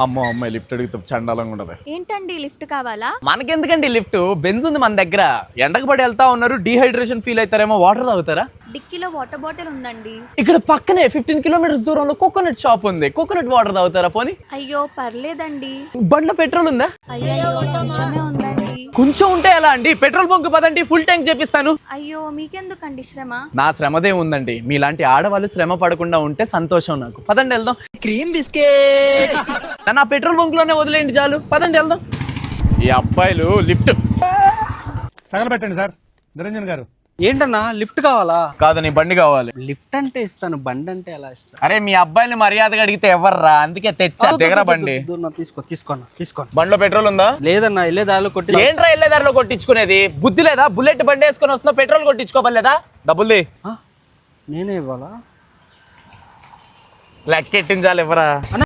అమ్మో అమ్మాయి లిఫ్ట్ అడిగితే చండాలంగా ఉండదు. ఏంటండి లిఫ్ట్ కావాలా? మనకెందుకండి లిఫ్ట్? బెంజ్ ఉంది మన దగ్గర. ఎండకు పడి వెళ్తా ఉన్నారు, డీహైడ్రేషన్ ఫీల్ అవుతారేమో, వాటర్ తాగుతారా? డిక్కీలో వాటర్ బాటిల్ ఉందండి. ఇక్కడ పక్కనే 15 కిలోమీటర్స్ దూరంలో కోకోనట్ షాప్ ఉంది. కోకోనట్ వాటర్ తాగుతారా పోనీ? అయ్యో పర్లేదండి. బండ్లో పెట్రోల్ ఉందా? అయ్యో కొంచెమే ఉందండి. కొంచెం ఉంటే ఎలా అండి? పెట్రోల్ బంక్ పదండి, ఫుల్ ట్యాంక్ చేపిస్తాను. అయ్యో మీకెందుకండి శ్రమ? నా శ్రమదే ఉందండి. మీలాంటి ఆడవాళ్ళు శ్రమ పడకుండా ఉంటే సంతోషం నాకు. పదండి వెళ్దాం. క్రీమ్ బిస్కెట్ నా పెట్రోల్ బంక్ లోనే వదిలేయండి చాలు. పదండి వెళ్దాం. ఈ అబ్బాయిలు లిఫ్ట్ తగలబెట్టండి సార్. నిరంజన్ గారు ఏంటన్నా లిఫ్ట్ కావాలా? కాదు, నీ బండి కావాలి. లిఫ్ట్ అంటే ఇస్తాను, బండి అంటే ఎలా ఇస్తాను? అరే మీ అబ్బాయిని మర్యాదగా అడిగితే ఎవర్రా, అందుకే తెచ్చా. దిగరా బండి. తీసుకోండి. బండిలో పెట్రోల్ ఉందా? లేదన్నా, వెళ్ళే దారిలో కొట్టి. ఏంట్రా వెళ్ళేదారిలో కొట్టించుకునేది? బుద్ధి లేదా? బుల్లెట్ బండి వేసుకొని వస్తున్నావు, పెట్రోల్ కొట్టించుకోవలేదా? డబ్బుల్ది నేనే ఇవ్వాలా? లెక్కెట్టించాలి ఎవరా?